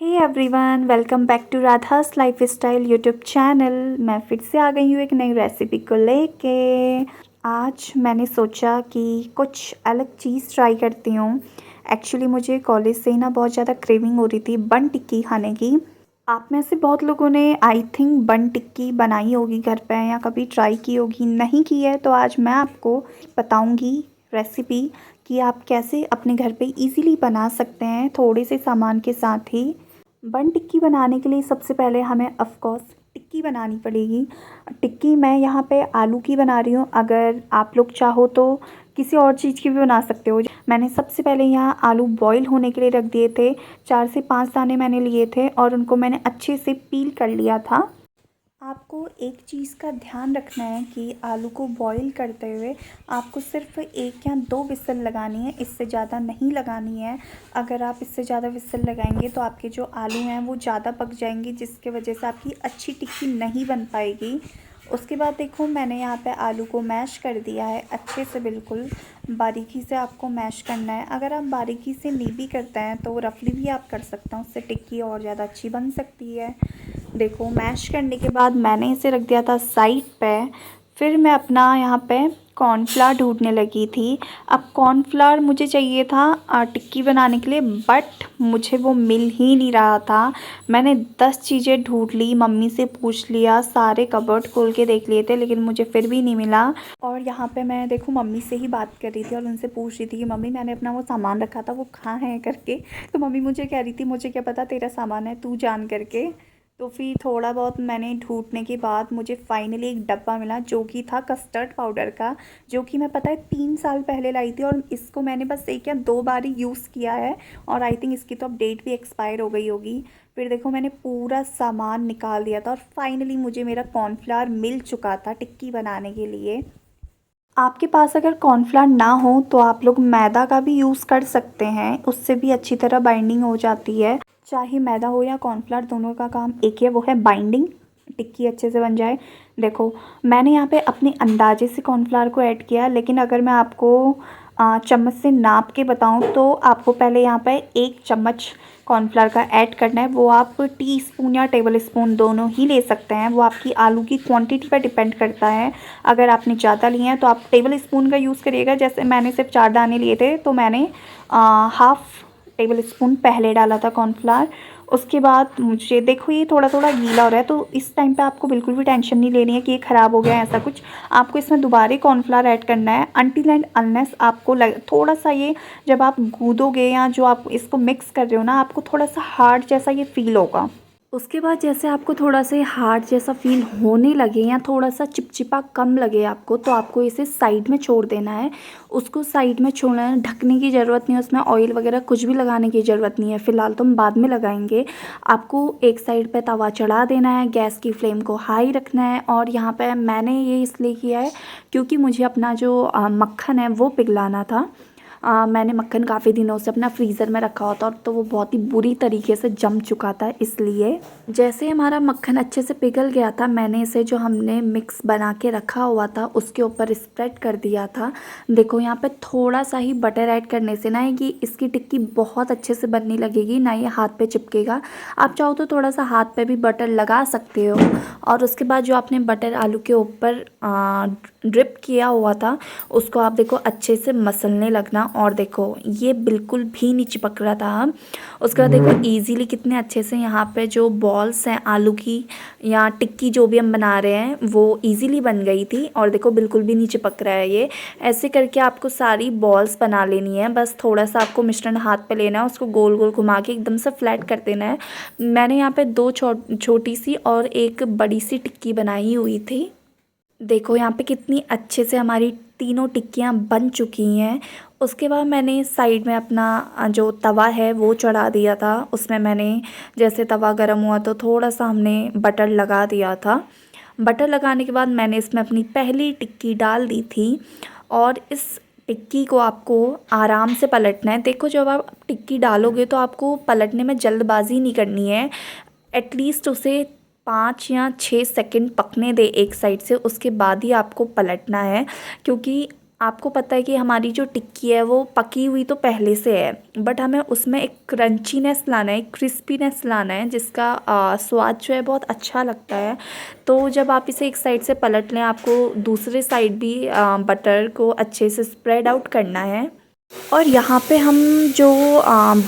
Hey everyone, welcome back to Radha's lifestyle YouTube channel. मैं फिर से आ गई हूँ एक नई रेसिपी को लेके। आज मैंने सोचा कि कुछ अलग चीज़ ट्राई करती हूँ। एक्चुअली मुझे कॉलेज से ही ना बहुत ज़्यादा क्रेविंग हो रही थी बन टिक्की खाने की। आप में से बहुत लोगों ने आई थिंक बन टिक्की बनाई होगी घर पे या कभी ट्राई की होगी। नहीं की है तो आज मैं आपको बताऊँगी रेसिपी कि आप कैसे अपने घर पे इजीली बना सकते हैं थोड़े से सामान के साथ ही। बन टिक्की बनाने के लिए सबसे पहले हमें ऑफ कोर्स टिक्की बनानी पड़ेगी। टिक्की मैं यहाँ पे आलू की बना रही हूँ। अगर आप लोग चाहो तो किसी और चीज़ की भी बना सकते हो। मैंने सबसे पहले यहाँ आलू बॉईल होने के लिए रख दिए थे। 4 से 5 दाने मैंने लिए थे और उनको मैंने अच्छे से पील कर लिया था। आपको एक चीज़ का ध्यान रखना है कि आलू को बॉईल करते हुए आपको सिर्फ 1 या 2 विसल लगानी है, इससे ज़्यादा नहीं लगानी है। अगर आप इससे ज़्यादा विसल लगाएंगे तो आपके जो आलू हैं वो ज़्यादा पक जाएंगे, जिसके वजह से आपकी अच्छी टिक्की नहीं बन पाएगी। उसके बाद देखो मैंने यहाँ पे आलू को मैश कर दिया है अच्छे से, बिल्कुल बारीकी से आपको मैश करना है। अगर आप बारीकी से नहीं भी करते हैं तो रफली भी आप कर सकते हैं, उससे टिक्की और ज़्यादा अच्छी बन सकती है। देखो मैश करने के बाद मैंने इसे रख दिया था साइड पे। फिर मैं अपना यहाँ पे कॉर्नफ्लावर ढूंढने लगी थी। अब कॉर्नफ्लावर मुझे चाहिए था टिक्की बनाने के लिए, बट मुझे वो मिल ही नहीं रहा था। मैंने 10 चीज़ें ढूंढ ली, मम्मी से पूछ लिया, सारे कबर्ड खोल के देख लिए थे, लेकिन मुझे फिर भी नहीं मिला। और यहाँ पे मैं देखो मम्मी से ही बात कर रही थी और उनसे पूछ रही थी कि मम्मी मैंने अपना वो सामान रखा था वो कहाँ है करके। तो मम्मी मुझे कह रही थी मुझे क्या पता तेरा सामान है, तू जान करके। तो फिर थोड़ा बहुत मैंने ढूंढने के बाद मुझे फाइनली एक डब्बा मिला जो कि था कस्टर्ड पाउडर का, जो कि मैं पता है 3 साल पहले लाई थी और इसको मैंने बस 1 या 2 बार ही यूज़ किया है और आई थिंक इसकी तो अब डेट भी एक्सपायर हो गई होगी। फिर देखो मैंने पूरा सामान निकाल दिया था और फाइनली मुझे मेरा कॉर्नफ्लावर मिल चुका था टिक्की बनाने के लिए। आपके पास अगर कॉर्नफ्लावर ना हो तो आप लोग मैदा का भी यूज़ कर सकते हैं, उससे भी अच्छी तरह बाइंडिंग हो जाती है। चाहे मैदा हो या कॉर्नफ्लावर, दोनों का काम एक ही है, वो है बाइंडिंग, टिक्की अच्छे से बन जाए। देखो मैंने यहाँ पे अपने अंदाजे से कॉर्नफ्लावर को ऐड किया, लेकिन अगर मैं आपको चम्मच से नाप के बताऊँ तो आपको पहले यहाँ पे 1 चम्मच कॉर्नफ्लावर का ऐड करना है। वो आप टीस्पून या टेबल स्पून दोनों ही ले सकते हैं, वो आपकी आलू की क्वांटिटी पर डिपेंड करता है। अगर आपने ज़्यादा लिए हैं तो आप टेबल स्पून का यूज़ करिएगा। जैसे मैंने सिर्फ 4 दाने लिए थे तो मैंने हाफ़ टेबल स्पून पहले डाला था कॉर्नफ्लावर। उसके बाद मुझे देखो ये थोड़ा थोड़ा गीला हो रहा है, तो इस टाइम पे आपको बिल्कुल भी टेंशन नहीं लेनी है कि ये ख़राब हो गया है ऐसा कुछ। आपको इसमें दोबारा कॉर्नफ्लावर ऐड करना है अनटिल एंड अनलेस आपको थोड़ा सा ये, जब आप गूँदोगे या जो आप इसको मिक्स कर रहे हो ना, आपको थोड़ा सा हार्ड जैसा ये फील होगा। उसके बाद जैसे आपको थोड़ा सा हार्ड जैसा फील होने लगे या थोड़ा सा चिपचिपा कम लगे आपको, तो आपको इसे साइड में छोड़ देना है। उसको साइड में छोड़ना है, ढकने की ज़रूरत नहीं है, उसमें ऑयल वगैरह कुछ भी लगाने की ज़रूरत नहीं है, फ़िलहाल तो हम बाद में लगाएंगे। आपको एक साइड पे तवा चढ़ा देना है, गैस की फ्लेम को हाई रखना है। और यहाँ पे मैंने ये इसलिए किया है क्योंकि मुझे अपना जो मक्खन है वो पिघलाना था। मैंने मक्खन काफ़ी दिनों से अपना फ्रीज़र में रखा होता और तो वो बहुत ही बुरी तरीके से जम चुका था, इसलिए जैसे हमारा मक्खन अच्छे से पिघल गया था, मैंने इसे जो हमने मिक्स बना के रखा हुआ था उसके ऊपर स्प्रेड कर दिया था। देखो यहाँ पे थोड़ा सा ही बटर ऐड करने से ना कि इसकी टिक्की बहुत अच्छे से बनने लगेगी, ना ये हाथ पे चिपकेगा। आप चाहो तो थोड़ा सा हाथ पे भी बटर लगा सकते हो। और उसके बाद जो आपने बटर आलू के ऊपर ड्रिप किया हुआ था उसको आप देखो अच्छे से मसलने लगना। और देखो ये बिल्कुल भी नहीं चिपक रहा था। उसके बाद देखो इजीली कितने अच्छे से यहाँ पे जो बॉल्स हैं आलू की या टिक्की जो भी हम बना रहे हैं वो इजीली बन गई थी। और देखो बिल्कुल भी नहीं चिपक रहा है ये। ऐसे करके आपको सारी बॉल्स बना लेनी है। बस थोड़ा सा आपको मिश्रण हाथ पे लेना है, उसको गोल गोल घुमा के एकदम से फ्लैट कर देना है। मैंने यहाँ पे 2 छोटी सी और 1 बड़ी सी टिक्की बनाई हुई थी। देखो यहाँ पे कितनी अच्छे से हमारी तीनों टिक्कियाँ बन चुकी हैं। उसके बाद मैंने साइड में अपना जो तवा है वो चढ़ा दिया था। उसमें मैंने जैसे तवा गर्म हुआ तो थोड़ा सा हमने बटर लगा दिया था। बटर लगाने के बाद मैंने इसमें अपनी पहली टिक्की डाल दी थी और इस टिक्की को आपको आराम से पलटना है। देखो जब आप टिक्की डालोगे तो आपको पलटने में जल्दबाजी नहीं करनी है। एटलीस्ट उसे 5 या 6 सेकंड पकने दे एक साइड से, उसके बाद ही आपको पलटना है। क्योंकि आपको पता है कि हमारी जो टिक्की है वो पकी हुई तो पहले से है, बट हमें उसमें एक क्रंचीनेस लाना है, क्रिस्पीनेस लाना है, जिसका स्वाद जो है बहुत अच्छा लगता है। तो जब आप इसे एक साइड से पलट लें, आपको दूसरे साइड भी बटर को अच्छे से स्प्रेड आउट करना है। और यहाँ पे हम जो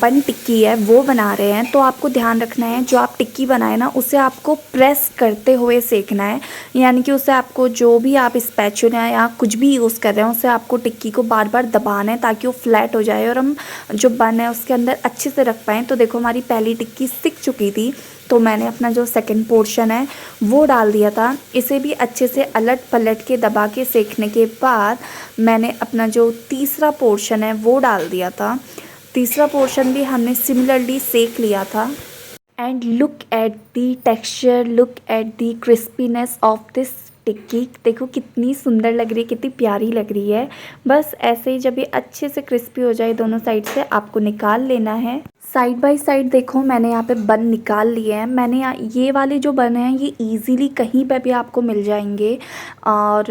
बन टिक्की है वो बना रहे हैं, तो आपको ध्यान रखना है जो आप टिक्की बनाए ना उसे आपको प्रेस करते हुए सेकना है। यानी कि उसे आपको जो भी आप स्पैचुला या कुछ भी यूज़ कर रहे हैं उसे आपको टिक्की को बार बार दबाना है ताकि वो फ्लैट हो जाए और हम जो बन है उसके अंदर अच्छे से रख पाएँ। तो देखो हमारी पहली टिक्की सिक चुकी थी, तो मैंने अपना जो सेकंड पोर्शन है वो डाल दिया था। इसे भी अच्छे से अलट पलट के दबा के सेकने के बाद मैंने अपना जो तीसरा पोर्शन है वो डाल दिया था। तीसरा पोर्शन भी हमने सिमिलरली सेक लिया था। And look at the texture, look at the crispiness of this tikki. देखो कितनी सुंदर लग रही है, कितनी प्यारी लग रही है। बस ऐसे ही जब ये अच्छे से क्रिस्पी हो जाए दोनों साइड से, आपको निकाल लेना है। साइड बाय साइड देखो मैंने यहाँ पे बन निकाल लिए हैं। मैंने ये वाले जो बन हैं ये इजीली कहीं पे भी आपको मिल जाएंगे और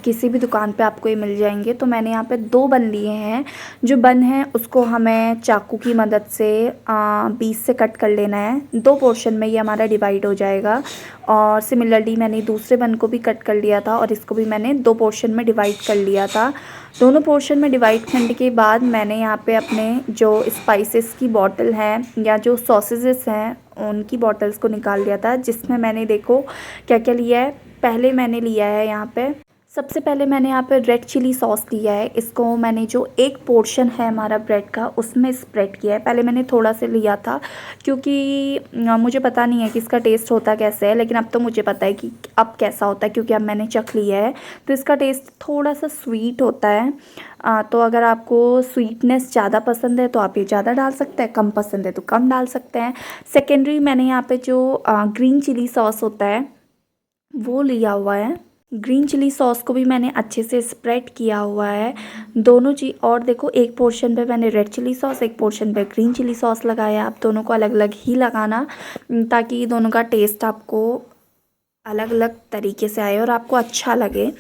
किसी भी दुकान पे आपको ये मिल जाएंगे। तो मैंने यहाँ पे 2 बन लिए हैं। जो बन है उसको हमें चाकू की मदद से बीच से कट कर लेना है। 2 पोर्शन में ये हमारा डिवाइड हो जाएगा। और सिमिलरली मैंने दूसरे बन को भी कट कर लिया था और इसको भी मैंने 2 पोर्शन में डिवाइड कर लिया था। दोनों पोर्शन में डिवाइड करने के बाद मैंने यहाँ पे अपने जो स्पाइसेस की बॉटल है या जो सॉसेजेस हैं उनकी बॉटल्स को निकाल लिया था, जिसमें मैंने देखो क्या क्या लिया है। पहले मैंने लिया है यहाँ पे, सबसे पहले मैंने यहाँ पे रेड चिली सॉस लिया है। इसको मैंने जो एक पोर्शन है हमारा ब्रेड का उसमें स्प्रेड किया है। पहले मैंने थोड़ा सा लिया था क्योंकि मुझे पता नहीं है कि इसका टेस्ट होता कैसे है, लेकिन अब तो मुझे पता है कि अब कैसा होता है क्योंकि अब मैंने चख लिया है। तो इसका टेस्ट थोड़ा सा स्वीट होता है। तो अगर आपको स्वीटनेस ज़्यादा पसंद है तो आप ये ज़्यादा डाल सकते हैं, कम पसंद है तो कम डाल सकते हैं। सेकेंडरी मैंने यहाँ पे जो ग्रीन चिली सॉस होता है वो लिया हुआ है। ग्रीन चिली सॉस को भी मैंने अच्छे से स्प्रेड किया हुआ है दोनों चीज़। और देखो एक पोर्शन पे मैंने रेड चिली सॉस, एक पोर्शन पे ग्रीन चिली सॉस लगाया। आप दोनों को अलग अलग ही लगाना ताकि दोनों का टेस्ट आपको अलग अलग तरीके से आए और आपको अच्छा लगे।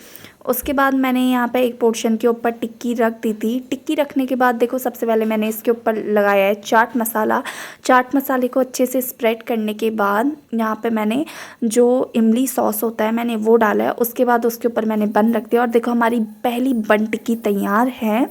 उसके बाद मैंने यहाँ पे एक पोर्शन के ऊपर टिक्की रख दी थी। टिक्की रखने के बाद देखो सबसे पहले मैंने इसके ऊपर लगाया है चाट मसाला। चाट मसाले को अच्छे से स्प्रेड करने के बाद यहाँ पे मैंने जो इमली सॉस होता है मैंने वो डाला है। उसके बाद उसके ऊपर मैंने बन रख दिया और देखो हमारी पहली बन टिक्की तैयार है।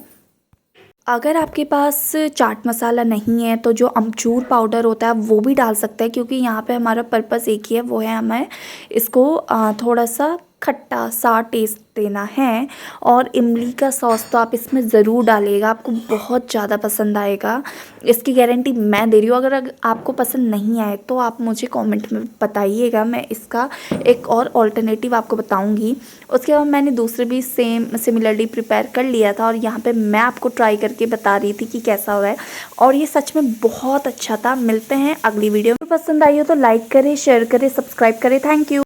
अगर आपके पास चाट मसाला नहीं है तो जो अमचूर पाउडर होता है वो भी डाल सकते हैं, क्योंकि यहाँ पे हमारा पर्पस एक ही है, वो है हमें इसको थोड़ा सा खट्टा सा टेस्ट देना है। और इमली का सॉस तो आप इसमें ज़रूर डालिएगा, आपको बहुत ज़्यादा पसंद आएगा, इसकी गारंटी मैं दे रही हूँ। अगर आपको पसंद नहीं आए तो आप मुझे कमेंट में बताइएगा, मैं इसका एक और ऑल्टरनेटिव आपको बताऊँगी। उसके बाद मैंने दूसरे भी सिमिलरली प्रिपेयर कर लिया था और यहाँ पे मैं आपको ट्राई करके बता रही थी कि कैसा हुआ है। और ये सच में बहुत अच्छा था। मिलते हैं अगली वीडियो में। पसंद आई हो तो लाइक करें, शेयर करें, सब्सक्राइब करें। Thank you.